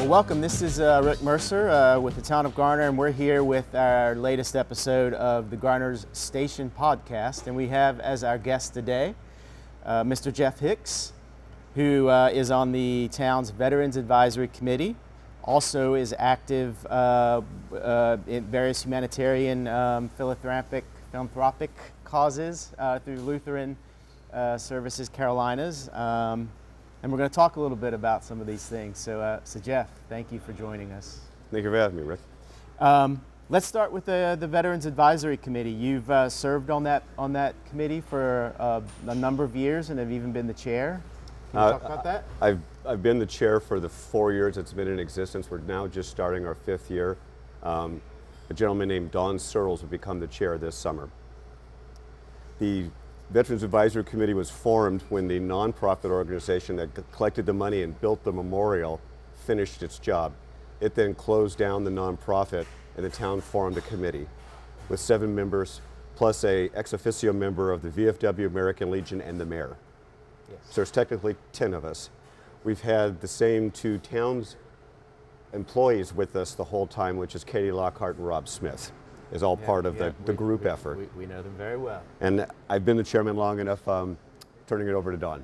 Well, welcome. This is Rick Mercer with the town of Garner, and we're here with our latest episode of the Garner's Station podcast. And we have as our guest today Mr. Jeff Hicks, who is on the town's Veterans Advisory Committee, also is active in various humanitarian philanthropic causes through Lutheran Services Carolinas. And we're going to talk a little bit about some of these things. So Jeff, thank you for joining us. Thank you for having me, Rick. Let's start with the Veterans Advisory Committee. You've served on that committee for a number of years and have even been the chair. Can you talk about that? I've been the chair for the 4 years it's been in existence. We're now just starting our 5th year. A gentleman named Don Searles will become the chair this summer. The Veterans Advisory Committee was formed when the nonprofit organization that collected the money and built the memorial finished its job. It then closed down the nonprofit and the town formed a committee with 7 members plus a ex officio member of the VFW, American Legion, and the mayor. Yes. So there's technically 10 of us. We've had the same 2 towns employees with us the whole time, which is Katie Lockhart and Rob Smith. Is all part of the group effort. We know them very well. And I've been the chairman long enough, turning it over to Don.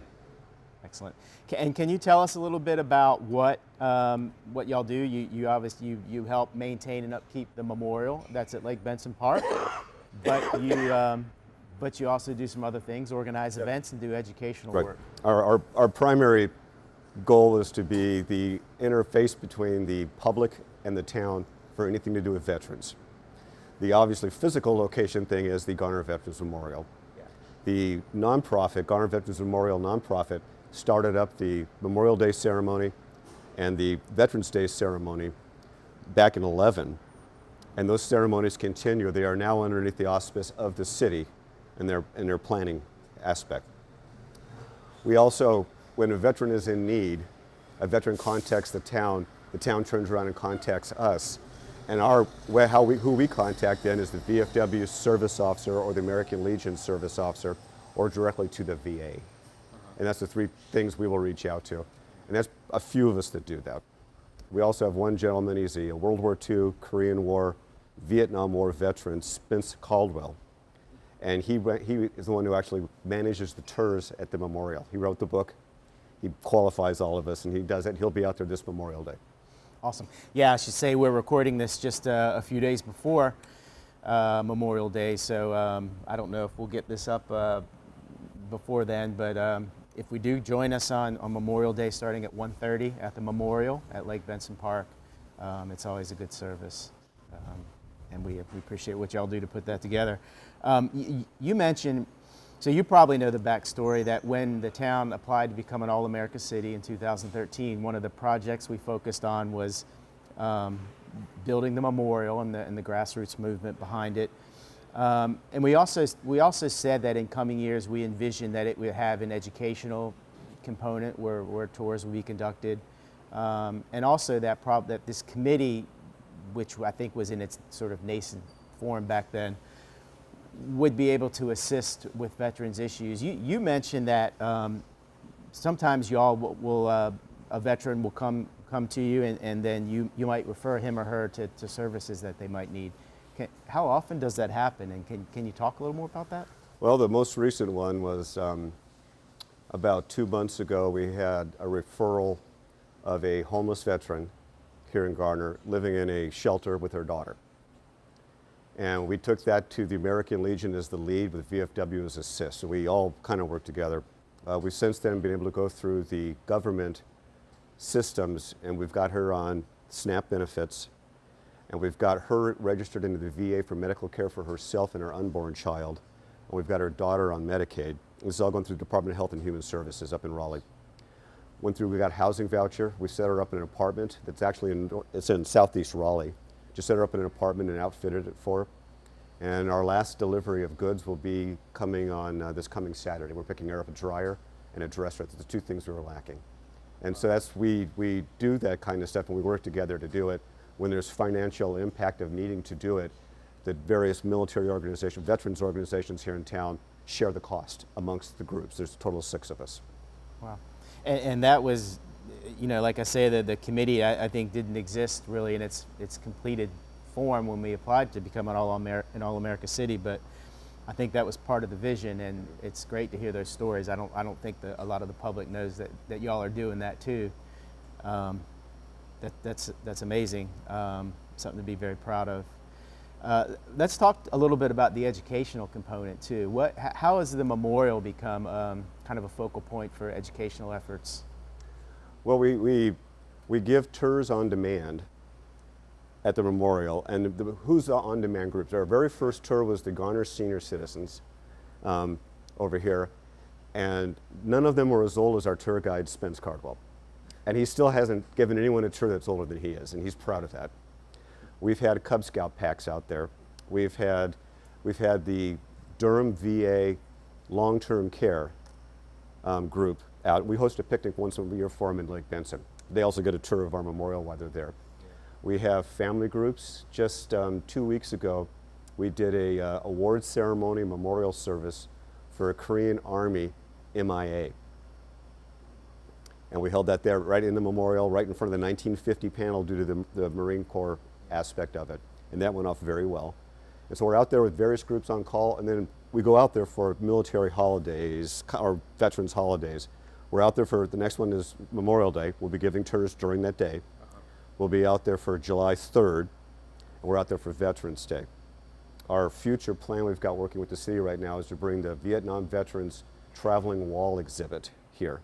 Excellent. And can you tell us a little bit about what y'all do? You obviously help maintain and upkeep the memorial that's at Lake Benson Park, but you also do some other things, organize events and do educational work. Our primary goal is to be the interface between the public and the town for anything to do with veterans. The obviously physical location thing is the Garner Veterans Memorial. Yeah. The nonprofit, Garner Veterans Memorial nonprofit, started up the Memorial Day ceremony and the Veterans Day ceremony back in 2011. And those ceremonies continue. They are now underneath the auspice of the city in their planning aspect. We also, when a veteran is in need, a veteran contacts the town turns around and contacts us. And who we contact then is the VFW service officer or the American Legion service officer or directly to the VA. And that's the 3 things we will reach out to. And that's a few of us that do that. We also have one gentleman, he's a World War II, Korean War, Vietnam War veteran, Spence Caldwell. And he is the one who actually manages the tours at the memorial. He wrote the book, he qualifies all of us, and he does it. He'll be out there this Memorial Day. Awesome. Yeah, I should say we're recording this just a few days before Memorial Day, so I don't know if we'll get this up before then, but if we do, join us on Memorial Day starting at 1:30 at the memorial at Lake Benson Park. It's always a good service, and we appreciate what y'all do to put that together. You mentioned, so you probably know the backstory that when the town applied to become an All-America City in 2013, one of the projects we focused on was building the memorial and the grassroots movement behind it. And we also said that in coming years we envisioned that it would have an educational component where tours would be conducted, and also that this committee, which I think was in its sort of nascent form back then, would be able to assist with veterans issues. You mentioned that sometimes y'all will a veteran will come to you and then you might refer him or her to services that they might need. How often does that happen, and can you talk a little more about that? Well, the most recent one was about 2 months ago. We had a referral of a homeless veteran here in Garner living in a shelter with her daughter. And we took that to the American Legion as the lead with VFW as assist. So we all kind of worked together. We've since then been able to go through the government systems, and we've got her on SNAP benefits, and we've got her registered into the VA for medical care for herself and her unborn child, and we've got her daughter on Medicaid. This is all going through the Department of Health and Human Services up in Raleigh. We got a housing voucher. We set her up in an apartment that's actually it's in southeast Raleigh. Just set her up in an apartment and outfitted it for her. And our last delivery of goods will be coming on this coming Saturday. We're picking her up a dryer and a dresser. That's the 2 things we were lacking. And so we do that kind of stuff, and we work together to do it. When there's financial impact of needing to do it, the various military organizations, veterans organizations here in town share the cost amongst the groups. There's a total of 6 of us. Wow. And that was you know, like I say, the committee I think didn't exist really in its completed form when we applied to become an all-America city, but I think that was part of the vision, and it's great to hear those stories. I don't think that a lot of the public knows that y'all are doing that too. That's amazing. Something to be very proud of. Let's talk a little bit about the educational component too. How has the memorial become kind of a focal point for educational efforts? Well, we give tours on demand at the memorial, and who's the on-demand groups? Our very first tour was the Garner senior citizens over here, and none of them were as old as our tour guide, Spence Cardwell. And he still hasn't given anyone a tour that's older than he is, and he's proud of that. We've had Cub Scout packs out there. We've had the Durham VA long-term care group out. We host a picnic once a year for them in Lake Benson. They also get a tour of our memorial while they're there. We have family groups. Just 2 weeks ago, we did a award ceremony memorial service for a Korean Army MIA. And we held that there right in the memorial, right in front of the 1950 panel due to the Marine Corps aspect of it. And that went off very well. And so we're out there with various groups on call, and then we go out there for military holidays or veterans holidays. We're out there for, the next one is Memorial Day. We'll be giving tours during that day. We'll be out there for July 3rd, and we're out there for Veterans Day. Our future plan we've got working with the city right now is to bring the Vietnam Veterans Traveling Wall exhibit here.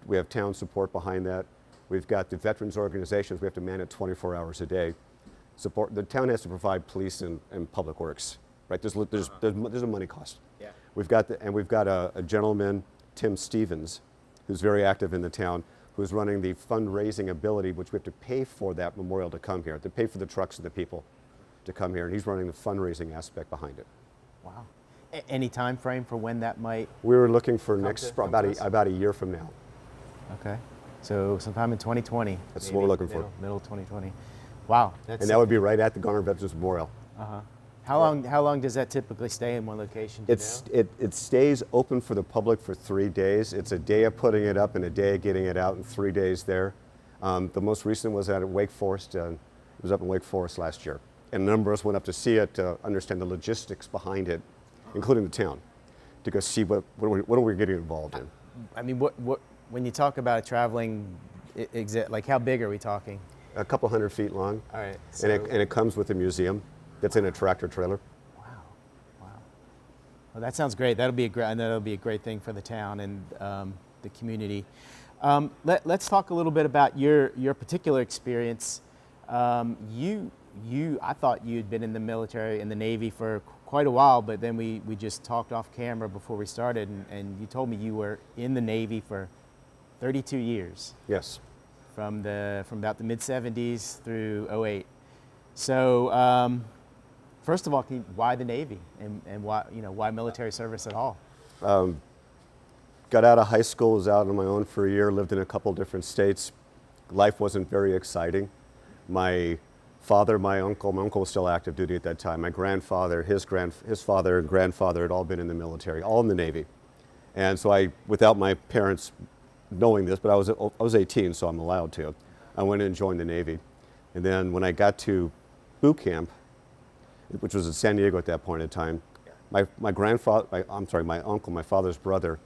We have town support behind that. We've got the veterans organizations. We have to man it 24 hours a day. Support. The town has to provide police and public works, right? There's a money cost. Yeah. We've got a gentleman, Tim Stevens, who's very active in the town, who's running the fundraising ability, which we have to pay for that memorial to come here, to pay for the trucks and the people to come here, and he's running the fundraising aspect behind it. Wow. Any time frame for when that might? We were looking for about a year from now. Okay. So sometime in 2020. That's maybe, what we're looking for. Middle 2020. Wow. And that would be right at the Garner Veterans Memorial. Uh-huh. How long does that typically stay in one location? Do you know? It stays open for the public for 3 days. It's a day of putting it up and a day of getting it out, and 3 days there. The most recent was at Wake Forest. It was up in Wake Forest last year. And a number of us went up to see it, to understand the logistics behind it, including the town, to go see what are we getting involved in. I mean, when you talk about a traveling exhibit, like how big are we talking? A couple 100 feet long. All right. So and it comes with a museum that's in a tractor trailer. Wow. Well, that sounds great. That'll be a great thing for the town and the community. Let's talk a little bit about your particular experience. I thought you'd been in the military, in the Navy for quite a while, but then we just talked off camera before we started, and you told me you were in the Navy for 32 years. Yes. From about the mid-70s through 08. So, first of all, why the Navy, and why military service at all? Got out of high school, was out on my own for a year, lived in a couple different states. Life wasn't very exciting. My father, my uncle was still active duty at that time. My grandfather, his father and grandfather had all been in the military, all in the Navy. And so without my parents knowing this, but I was 18, so I'm allowed to. I went in and joined the Navy. And then when I got to boot camp, which was in San Diego at that point in time, my uncle, my father's brother,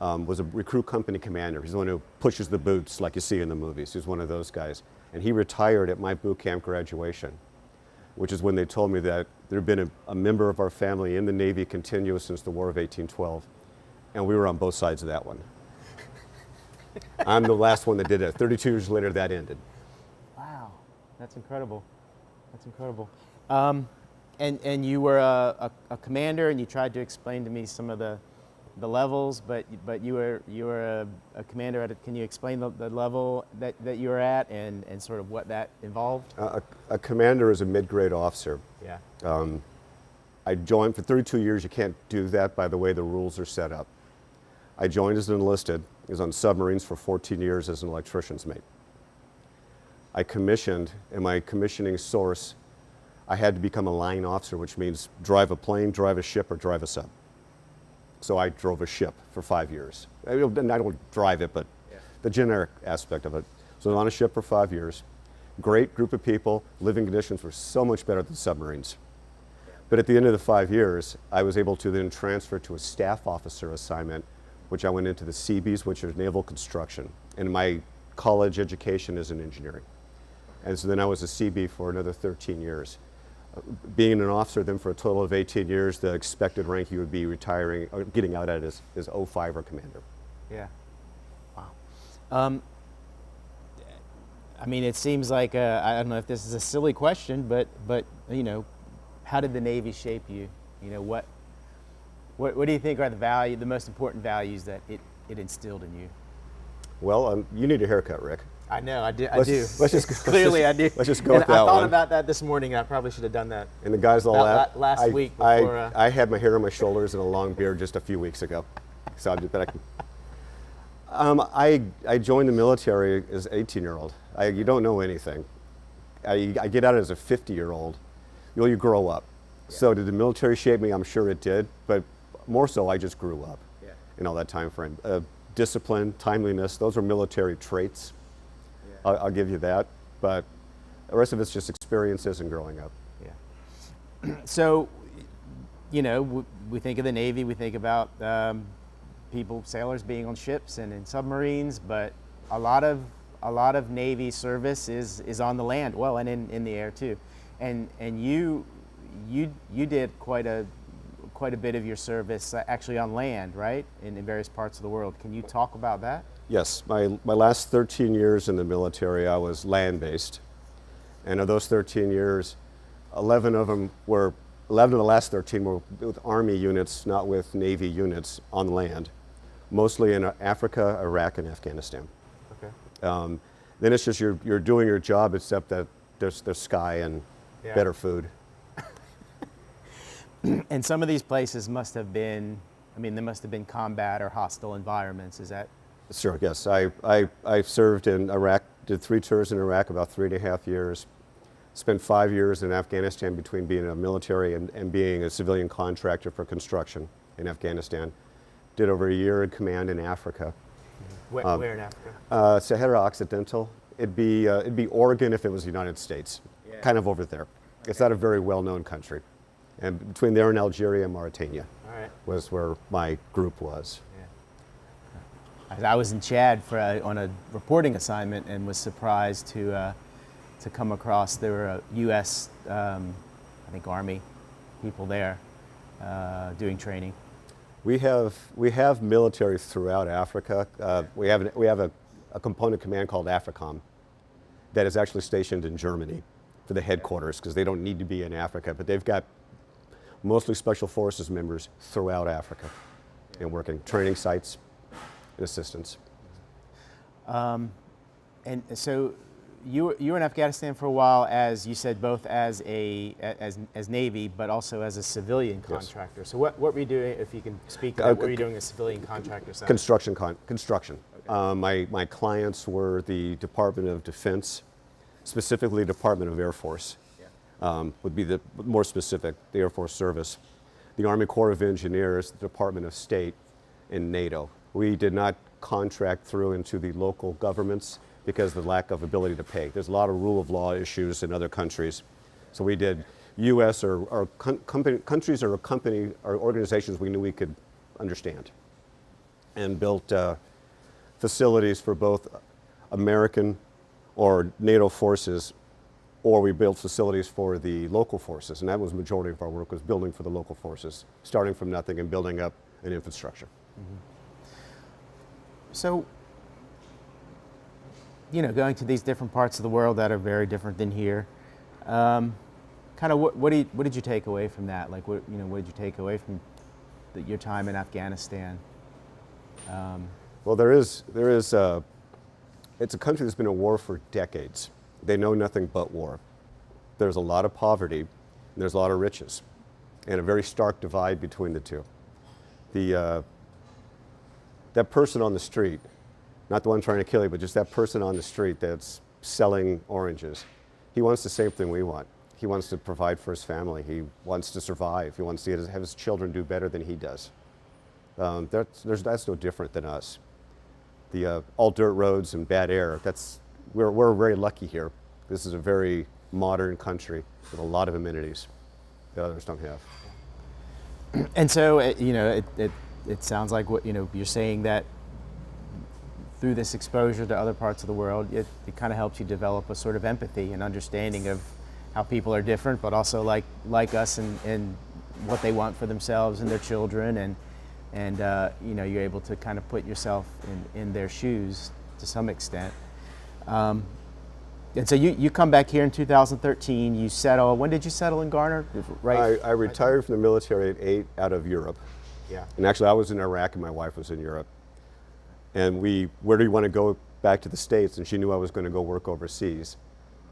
was a recruit company commander. He's the one who pushes the boots like you see in the movies. He's one of those guys. And he retired at my boot camp graduation, which is when they told me that there had been a member of our family in the Navy continuous since the War of 1812. And we were on both sides of that one. I'm the last one that did it. 32 years later, that ended. Wow, that's incredible. That's incredible. And you were a commander, and you tried to explain to me some of the levels, but you were a commander can you explain the level that you were at and sort of what that involved? A commander is a mid-grade officer. Yeah. I joined for 32 years. You can't do that by the way the rules are set up. I joined as an enlisted. I was on submarines for 14 years as an electrician's mate. I commissioned, and my commissioning source, I had to become a line officer, which means drive a plane, drive a ship, or drive a sub. So I drove a ship for 5 years. I don't drive it, but the generic aspect of it. So I was on a ship for 5 years. Great group of people. Living conditions were so much better than submarines. But at the end of the 5 years, I was able to then transfer to a staff officer assignment, which I went into the Seabees, which is naval construction. And my college education is in engineering. And so then I was a Seabee for another 13 years. Being an officer then for a total of 18 years, the expected rank you would be retiring, or getting out at is 05 or commander. Yeah. Wow. I mean, it seems like, I don't know if this is a silly question, but you know, how did the Navy shape you? You know, what do you think are the most important values that it instilled in you? Well, you need a haircut, Rick. I know, I do. Clearly, I do. Let's just go with that I thought one. about that this morning. I probably should have done that. And the guys all laugh. Last week before. I had my hair on my shoulders and a long beard just a few weeks ago. So I joined the military as an 18-year-old. You don't know anything. I get out as a 50-year-old. You grow up. Yeah. So did the military shape me? I'm sure it did. But more so, I just grew up in all that time frame. Discipline, timeliness, those are military traits. I'll give you that, but the rest of it's just experiences and growing up. Yeah. So, you know, we think of the Navy, we think about sailors being on ships and in submarines, but a lot of Navy service is on the land, well, and in the air too. And you did quite a bit of your service actually on land, right? In various parts of the world. Can you talk about that? Yes, my last 13 years in the military, I was land-based. And of those 13 years, 11 of the last 13 were with Army units, not with Navy units on land, mostly in Africa, Iraq, and Afghanistan. Okay. Then it's just you're doing your job, except that there's sky and better food. And some of these places must have been, they must have been combat or hostile environments. Is that? Sure, yes. I served in Iraq, did 3 tours in Iraq, about 3.5 years. Spent 5 years in Afghanistan between being a military and being a civilian contractor for construction in Afghanistan. Did over a year in command in Africa. Where in Africa? Sahara Occidental. It'd be Oregon if it was the United States, kind of over there. Okay. It's not a very well-known country. And between there and Algeria and Mauritania was where my group was. I was in Chad on a reporting assignment and was surprised to come across there were U.S. I think Army people there doing training. We have military throughout Africa. We have a component command called AFRICOM that is actually stationed in Germany for the headquarters because they don't need to be in Africa, but they've got mostly special forces members throughout Africa and working training sites and assistance. And so you were in Afghanistan for a while, as you said, both as Navy, but also as a civilian contractor. Yes. So what were you doing, if you can speak to that, what were you doing as civilian contractor side? Construction. Okay. My clients were the Department of Defense, specifically Department of Air Force. Would be the more specific, the Air Force Service, the Army Corps of Engineers, the Department of State, and NATO. We did not contract through into the local governments because of the lack of ability to pay. There's a lot of rule of law issues in other countries. So we did U.S. or countries or organizations we knew we could understand, and built facilities for both American or NATO forces, or we built facilities for the local forces, and that was the majority of our work, was building for the local forces, starting from nothing and building up an infrastructure. Mm-hmm. So, going to these different parts of the world that are very different than here, kind of what did you take away from that? Like, what did you take away from your time in Afghanistan? Well, it's a country that's been at war for decades. They know nothing but war. There's a lot of poverty, and there's a lot of riches, and a very stark divide between the two. That person on the street, not the one trying to kill you, but just that person on the street that's selling oranges, he wants the same thing we want. He wants to provide for his family. He wants to survive. He wants to have his children do better than he does. That's no different than us. all dirt roads and bad air. We're very lucky here. This is a very modern country with a lot of amenities that others don't have. And so, it sounds like what, you're saying that through this exposure to other parts of the world, it kind of helps you develop a sort of empathy and understanding of how people are different, but also like us and what they want for themselves and their children, and you're able to kind of put yourself in their shoes to some extent. And so you come back here in 2013, you settle. When did you settle in Garner? Right. I retired from the military at 8 out of Europe. Yeah. And actually I was in Iraq and my wife was in Europe. And where do you want to go back to the States? And she knew I was going to go work overseas.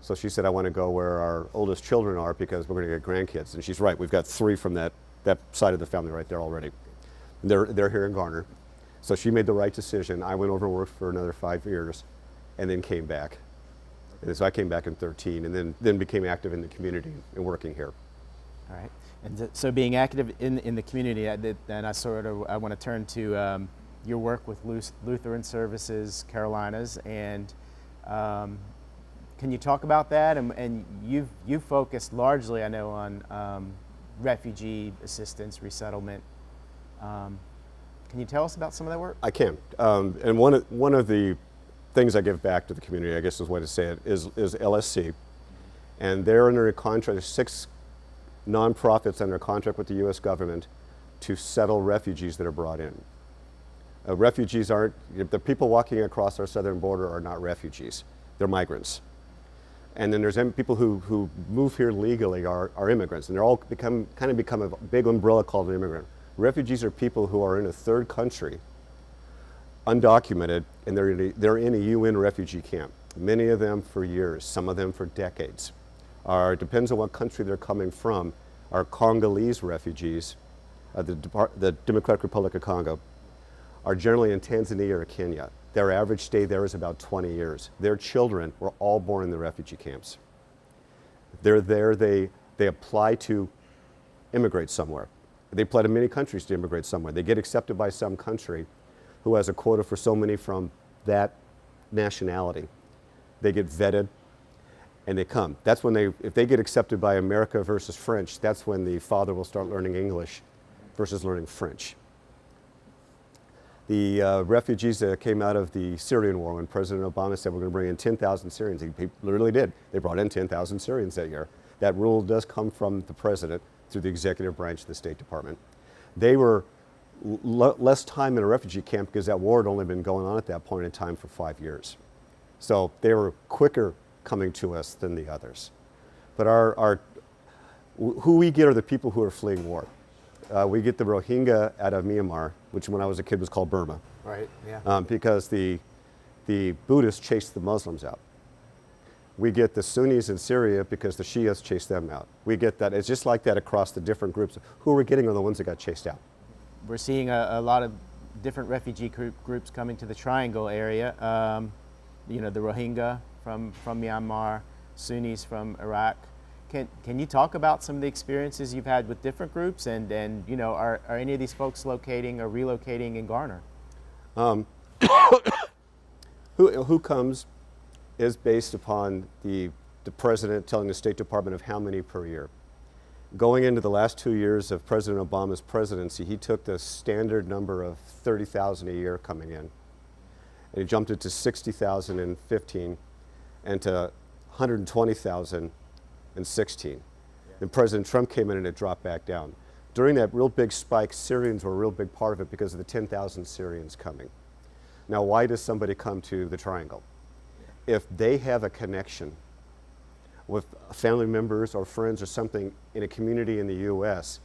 So she said, I want to go where our oldest children are because we're going to get grandkids. And she's right, we've got 3 from that side of the family right there already. And they're here in Garner. So she made the right decision. I went over and worked for another 5 years and then came back. And so I came back in 13 and then became active in the community and working here. All right. And so being active in the community, then I want to turn to your work with Lutheran Services Carolinas, and can you talk about that? And you've focused largely, I know, on refugee assistance, resettlement. Can you tell us about some of that work? I can. And one of the things I give back to the community, I guess is the way to say it, is LSC. And they're under a contract, there's 6 nonprofits under a contract with the U.S. government to settle refugees that are brought in. Refugees aren't, the people walking across our southern border are not refugees, they're migrants. And then there's people who move here legally are immigrants, and they're all become a big umbrella called an immigrant. Refugees are people who are in a third country, undocumented, and they're in a UN refugee camp. Many of them for years, some of them for decades. Depends on what country they're coming from, are Congolese refugees, the Democratic Republic of Congo, are generally in Tanzania or Kenya. Their average stay there is about 20 years. Their children were all born in the refugee camps. They're there, they apply to immigrate somewhere. They apply to many countries to immigrate somewhere. They get accepted by some country who has a quota for so many from that nationality. They get vetted and they come. That's when if they get accepted by America versus French, that's when the father will start learning English versus learning French. The refugees that came out of the Syrian war, when President Obama said we're going to bring in 10,000 Syrians, he literally did. They brought in 10,000 Syrians that year. That rule does come from the president through the executive branch of the State Department. They were less time in a refugee camp because that war had only been going on at that point in time for 5 years. So they were quicker coming to us than the others. But who we get are the people who are fleeing war. We get the Rohingya out of Myanmar, which when I was a kid was called Burma. Right, yeah. Because the Buddhists chased the Muslims out. We get the Sunnis in Syria because the Shias chased them out. We get that. It's just like that across the different groups. Who we're getting are the ones that got chased out. We're seeing a lot of different refugee groups coming to the Triangle area. The Rohingya from Myanmar, Sunnis from Iraq. Can you talk about some of the experiences you've had with different groups, and are any of these folks locating or relocating in Garner? Who comes is based upon the president telling the State Department of how many per year. Going into the last 2 years of President Obama's presidency, he took the standard number of 30,000 a year coming in, and he jumped it to 60,000 in 15 and to 120,000 in 16. Yeah. Then President Trump came in and it dropped back down. During that real big spike, Syrians were a real big part of it because of the 10,000 Syrians coming. Now, why does somebody come to the Triangle? Yeah. If they have a connection with family members or friends or something in a community in the U.S.,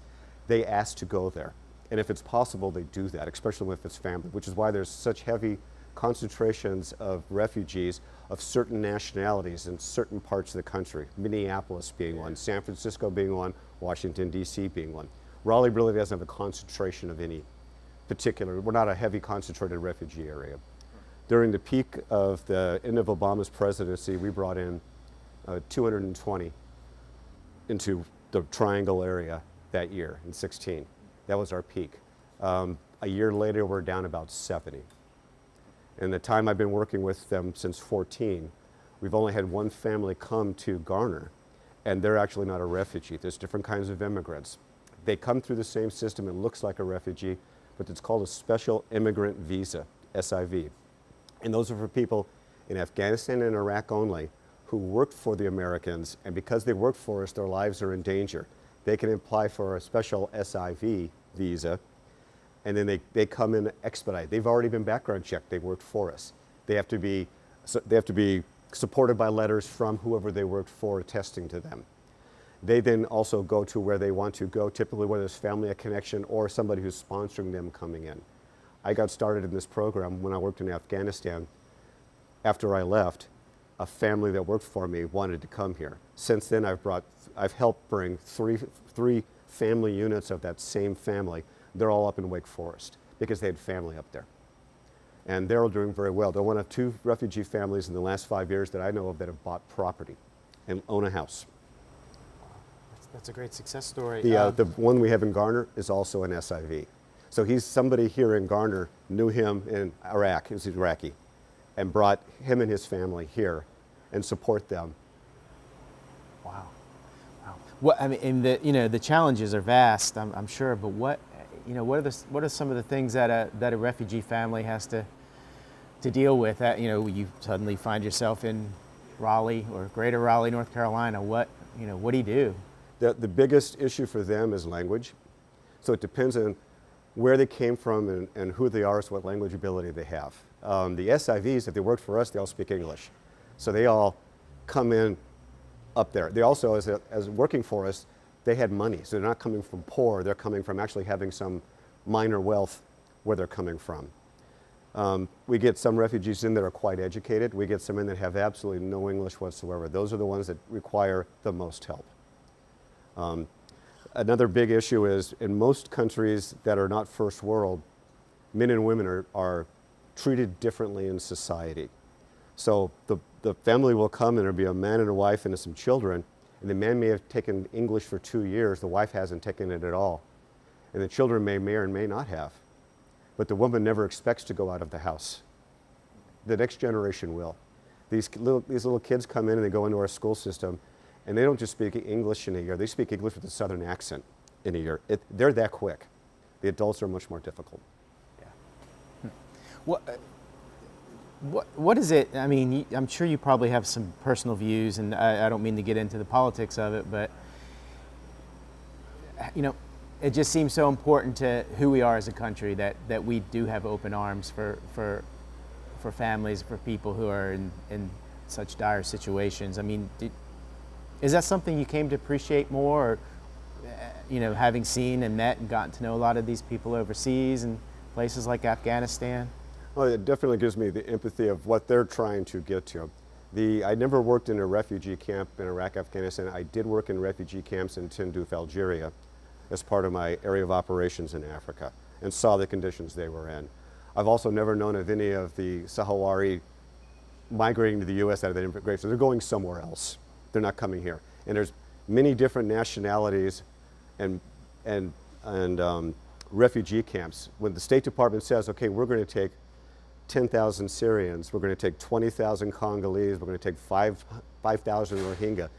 they ask to go there. And if it's possible, they do that, especially if it's family, which is why there's such heavy concentrations of refugees of certain nationalities in certain parts of the country, Minneapolis being one, San Francisco being one, Washington, D.C. being one. Raleigh really doesn't have a concentration of any particular, we're not a heavy concentrated refugee area. During the peak of the end of Obama's presidency, we brought in 220 into the Triangle area that year in 16. That was our peak. A year later, we're down about 70. In the time I've been working with them since 14, we've only had one family come to Garner, and they're actually not a refugee. There's different kinds of immigrants. They come through the same system. It looks like a refugee, but it's called a Special Immigrant Visa, SIV. And those are for people in Afghanistan and Iraq only who worked for the Americans, and because they worked for us, their lives are in danger. They can apply for a special SIV visa, and then they come in expedite. They've already been background checked. They worked for us. They have to be supported by letters from whoever they worked for attesting to them. They then also go to where they want to go, typically where there's family, a connection, or somebody who's sponsoring them coming in. I got started in this program when I worked in Afghanistan. After I left, a family that worked for me wanted to come here. Since then, I've helped bring three family units of that same family. They're all up in Wake Forest because they had family up there. And they're all doing very well. They're one of 2 refugee families in the last 5 years that I know of that have bought property and own a house. That's a great success story. The one we have in Garner is also an SIV. So he's somebody here in Garner, knew him in Iraq, he was Iraqi, and brought him and his family here and support them. Wow. What I mean, and the challenges are vast, I'm sure. But what are some of the things that a refugee family has to deal with? That you suddenly find yourself in Raleigh or Greater Raleigh, North Carolina. What do you do? The biggest issue for them is language. So it depends on where they came from and who they are, so what language ability they have. The SIVs, if they work for us, they all speak English. So they all come in up there. They also, as working for us, they had money. So they're not coming from poor, they're coming from actually having some minor wealth where they're coming from. We get some refugees in that are quite educated. We get some in that have absolutely no English whatsoever. Those are the ones that require the most help. Another big issue is in most countries that are not first world, men and women are treated differently in society. So the family will come and there'll be a man and a wife and some children, and the man may have taken English for 2 years, the wife hasn't taken it at all. And the children may or may not have. But the woman never expects to go out of the house. The next generation will. These little kids come in and they go into our school system, and they don't just speak English in a year, they speak English with a southern accent in a year. They're that quick. The adults are much more difficult. Yeah. What is it? I mean, I'm sure you probably have some personal views, and I don't mean to get into the politics of it, but it just seems so important to who we are as a country that we do have open arms for families, for people who are in such dire situations. I mean, is that something you came to appreciate more, or having seen and met and gotten to know a lot of these people overseas and places like Afghanistan? Well, it definitely gives me the empathy of what they're trying to get to. I never worked in a refugee camp in Iraq, Afghanistan. I did work in refugee camps in Tindouf, Algeria, as part of my area of operations in Africa, and saw the conditions they were in. I've also never known of any of the Sahrawi migrating to the U.S. out of that immigration. They're going somewhere else. They're not coming here. And there's many different nationalities and refugee camps. When the State Department says, okay, we're going to take 10,000 Syrians, we're going to take 20,000 Congolese, we're going to take 5,000 Rohingya,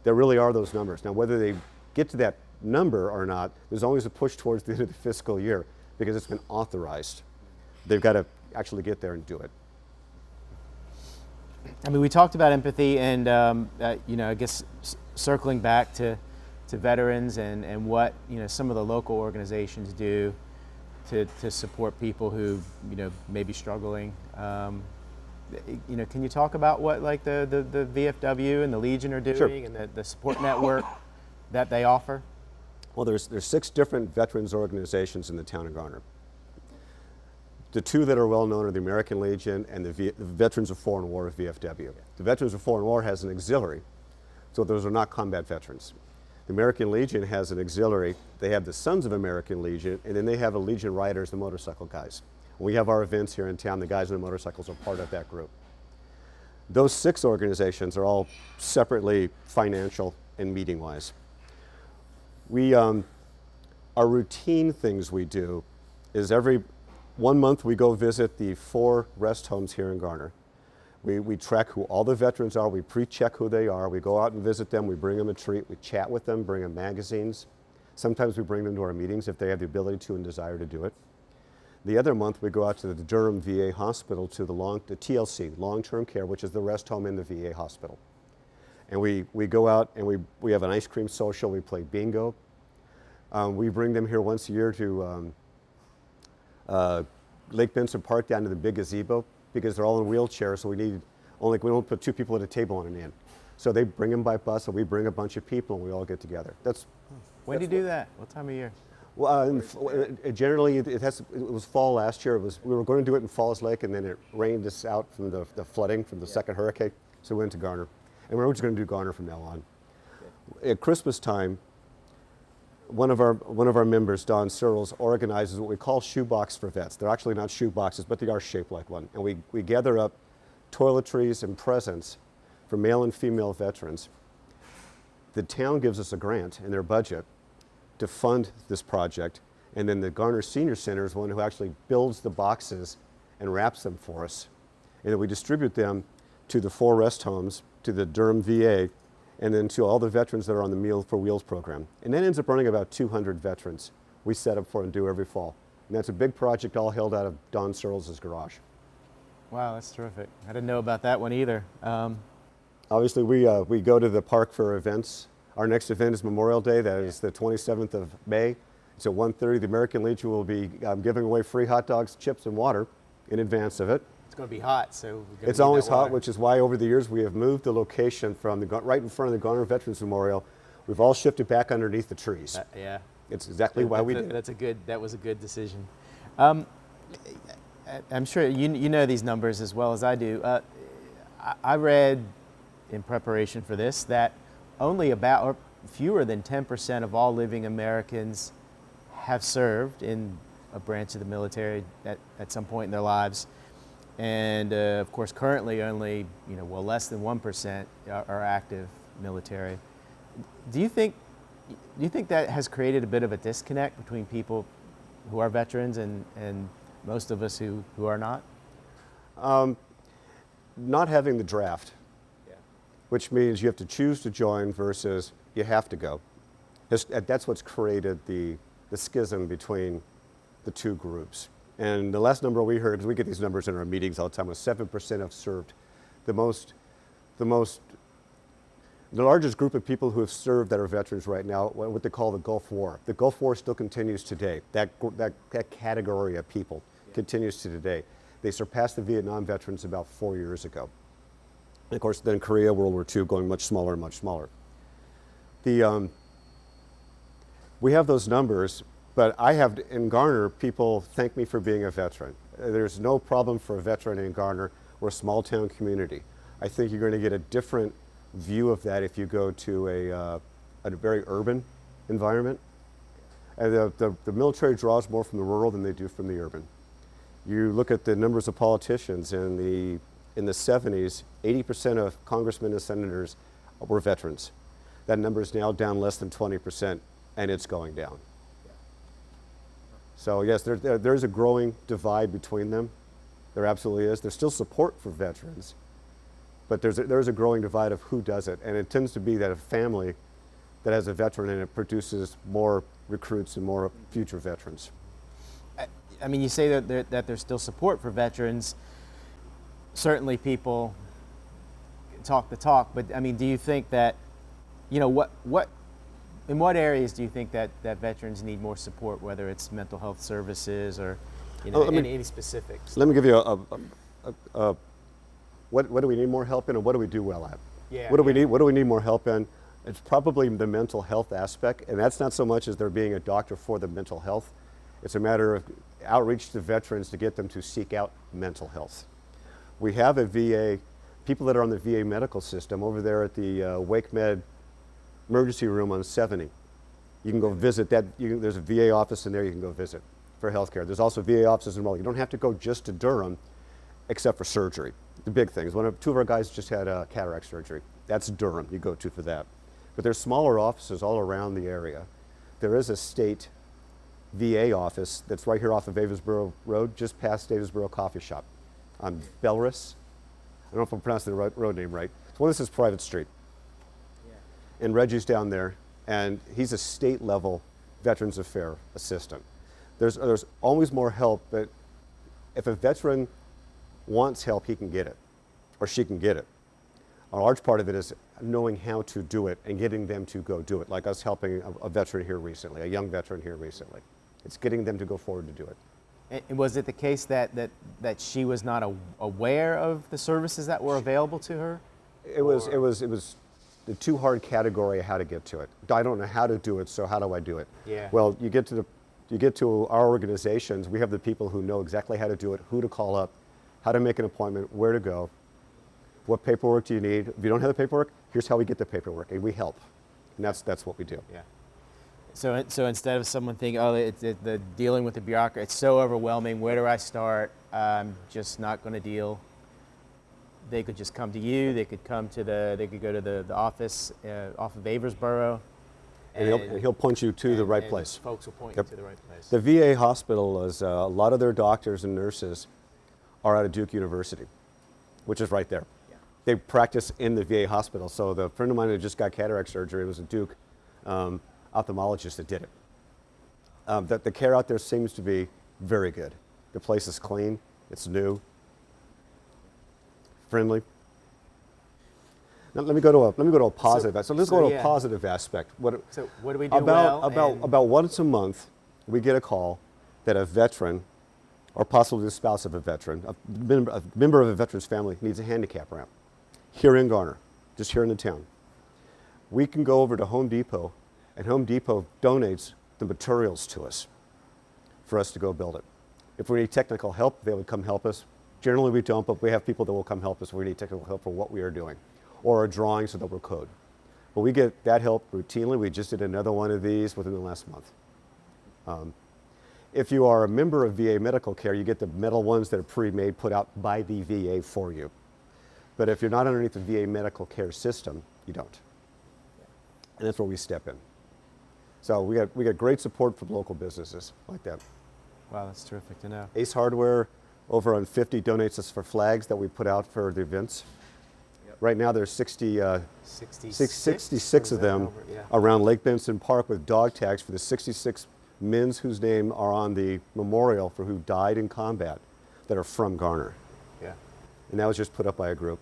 there really are those numbers. Now, whether they get to that number or not, there's always a push towards the end of the fiscal year because it's been authorized. They've got to actually get there and do it. I mean, we talked about empathy, and I guess circling back to veterans and what some of the local organizations do to support people who may be struggling. Can you talk about what like the VFW and the Legion are doing? Sure. And the support network that they offer? Well, there's 6 different veterans organizations in the town of Garner. The 2 that are well known are the American Legion and the Veterans of Foreign War, VFW. The Veterans of Foreign War has an auxiliary, so those are not combat veterans. The American Legion has an auxiliary. They have the Sons of American Legion, and then they have a Legion Riders, the motorcycle guys. When we have our events here in town, the guys on the motorcycles are part of that group. Those 6 organizations are all separately financial and meeting-wise. Our routine things we do is 1 month we go visit the 4 rest homes here in Garner. We track who all the veterans are, we pre-check who they are, we go out and visit them, we bring them a treat, we chat with them, bring them magazines. Sometimes we bring them to our meetings if they have the ability to and desire to do it. The other month we go out to the Durham VA hospital to the TLC, long-term care, which is the rest home in the VA hospital. And we go out and we have an ice cream social, we play bingo. We bring them here once a year to Lake Benson Park down to the big gazebo because they're all in wheelchairs, so we don't put 2 people at a table on an end. So they bring them by bus, and we bring a bunch of people, and we all get together. When do you do that? What time of year? Well, generally, it was fall last year. We were going to do it in Falls Lake, and then it rained us out from the flooding from the second hurricane, so we went to Garner. And we're just going to do Garner from now on. At Christmas time, one of our members, Don Searles, organizes what we call shoebox for vets. They're actually not shoe boxes, but they are shaped like one. And we gather up toiletries and presents for male and female veterans. The town gives us a grant in their budget to fund this project, and then the Garner Senior Center is one who actually builds the boxes and wraps them for us. And then we distribute them to the 4 rest homes, to the Durham VA, and then to all the veterans that are on the Meal for Wheels program. And that ends up running about 200 veterans we set up for and do every fall. And that's a big project all held out of Don Searles' garage. Wow, that's terrific. I didn't know about that one either. Obviously, we go to the park for events. Our next event is Memorial Day. That is the 27th of May. It's at 1:30. The American Legion will be giving away free hot dogs, chips, and water in advance of it. It's going to be hot, so it's always hot, which is why over the years we have moved the location from right in front of the Garner Veterans Memorial. We've all shifted back underneath the trees. Yeah, it's exactly why we did. That was a good decision. I'm sure you know these numbers as well as I do. I read in preparation for this that only about or fewer than 10% of all living Americans have served in a branch of the military at some point in their lives. And of course, currently only less than 1% are active military. Do you think that has created a bit of a disconnect between people who are veterans and most of us who are not? Not having the draft, which means you have to choose to join versus you have to go. That's what's created the schism between the two groups. And the last number we heard, because we get these numbers in our meetings all the time, was 7% have served. The largest group of people who have served that are veterans right now, what they call the Gulf War. The Gulf War still continues today. That category of people continues to today. They surpassed the Vietnam veterans about 4 years ago. And of course, then Korea, World War II, going much smaller and much smaller. We have those numbers, but I have, in Garner, people thank me for being a veteran. There's no problem for a veteran in Garner. We're a small town community. I think you're going to get a different view of that if you go to a very urban environment. And the military draws more from the rural than they do from the urban. You look at the numbers of politicians in the 70s, 80% of congressmen and senators were veterans. That number is now down less than 20%, and it's going down. So yes, there's a growing divide between them. There absolutely is. There's still support for veterans, but there's a growing divide of who does it, and it tends to be that a family that has a veteran in it produces more recruits and more future veterans. I mean, you say that there's still support for veterans. Certainly people talk the talk, but I mean, do you think that, in what areas do you think that veterans need more support, whether it's mental health services or any specifics? Let me give you what do we need more help in and what do we do well at? Yeah. What do we need more help in? It's probably the mental health aspect, and that's not so much as there being a doctor for the mental health. It's a matter of outreach to veterans to get them to seek out mental health. We have a VA, people that are on the VA medical system over there at the Wake Med emergency room on 70. You can go visit that. There's a VA office in there you can go visit for healthcare. There's also VA offices in Raleigh. You don't have to go just to Durham except for surgery. The big things. Two of our guys just had cataract surgery. That's Durham you go to for that. But there's smaller offices all around the area. There is a state VA office that's right here off of Davisboro Road, just past Davisboro Coffee Shop on Belris. I don't know if I'm pronouncing the road name right. It's one that says Private Street. Yeah. And Reggie's down there, and he's a state level Veterans Affairs assistant. There's always more help, but if a veteran wants help, he can get it, or she can get it. A large part of it is knowing how to do it and getting them to go do it, like us helping a veteran here recently, a young veteran here recently. It's getting them to go forward to do it. And was it the case that she was not aware of the services that were available to her? It was the too hard category of how to get to it. I don't know how to do it, so how do I do it? Yeah. Well, you get to our organizations, we have the people who know exactly how to do it, who to call up, how to make an appointment, where to go, what paperwork do you need. If you don't have the paperwork, here's how we get the paperwork, and we help. And that's what we do. Yeah. So instead of someone thinking, oh, the dealing with the bureaucracy, it's so overwhelming, where do I start? I'm just not going to deal. They could just come to you. They could go to the office off of Aversboro. And he'll point you to the right place. Folks will point you to the right place. The VA hospital is, a lot of their doctors and nurses are out of Duke University, which is right there. Yeah. They practice in the VA hospital. So the friend of mine who just got cataract surgery was a Duke ophthalmologist that did it. The care out there seems to be very good. The place is clean, it's new, friendly. Now, let me go to a positive. So let's go to a positive aspect. So what do we do well? About once a month, we get a call that a veteran, or possibly the spouse of a veteran, a member of a veteran's family needs a handicap ramp here in Garner, just here in the town. We can go over to Home Depot, and Home Depot donates the materials to us for us to go build it. If we need technical help, they would come help us. Generally we don't, but we have people that will come help us if we need technical help for what we are doing, or a drawing so that we're code. But we get that help routinely. We just did another one of these within the last month. If you are a member of VA medical care, you get the metal ones that are pre-made, put out by the VA for you. But if you're not underneath the VA medical care system, you don't. And that's where we step in. So we got great support from local businesses like that. Wow, that's terrific to know. Ace Hardware over on 50 donates us for flags that we put out for the events. Yep. Right now there's 66 of them around Lake Benson Park with dog tags for the 66 men whose name are on the memorial for who died in combat that are from Garner. Yeah. And that was just put up by a group.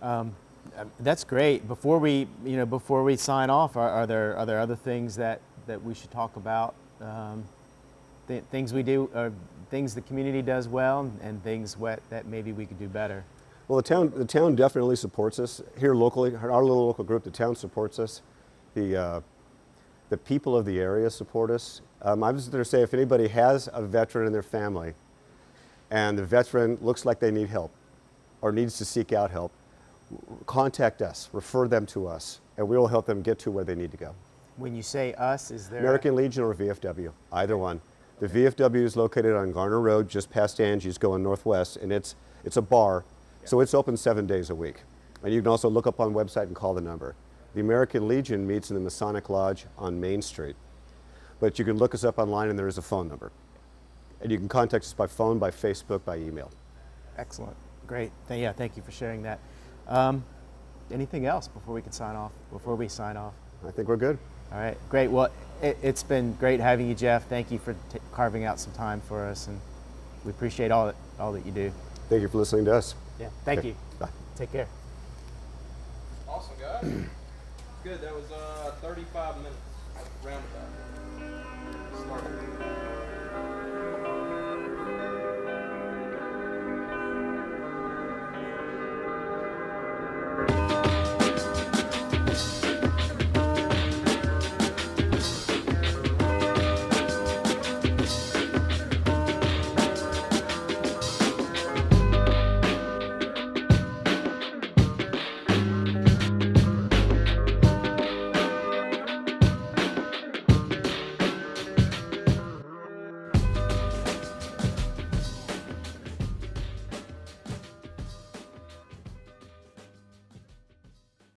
Yeah. That's great. Before we sign off, are there other things that we should talk about? Things we do, or things the community does well, and things that maybe we could do better. Well, the town definitely supports us here locally. Our little local group, the town supports us. The people of the area support us. I was going to say, if anybody has a veteran in their family, and the veteran looks like they need help, or needs to seek out help, contact us, refer them to us, and we will help them get to where they need to go. When you say us, is there American Legion or VFW, either one. The VFW is located on Garner Road, just past Angie's, going northwest, and it's a bar, so it's open 7 days a week. And you can also look up on the website and call the number. The American Legion meets in the Masonic Lodge on Main Street, but you can look us up online, and there is a phone number. And you can contact us by phone, by Facebook, by email. Excellent, great. Thank you for sharing that. Anything else before we sign off? I think we're good. All right, great. Well, it's been great having you, Jeff. Thank you for carving out some time for us, and we appreciate all that you do. Thank you for listening to us. Yeah, thank you. Bye. Take care. Awesome, guys. Good. That was 35 minutes roundabout.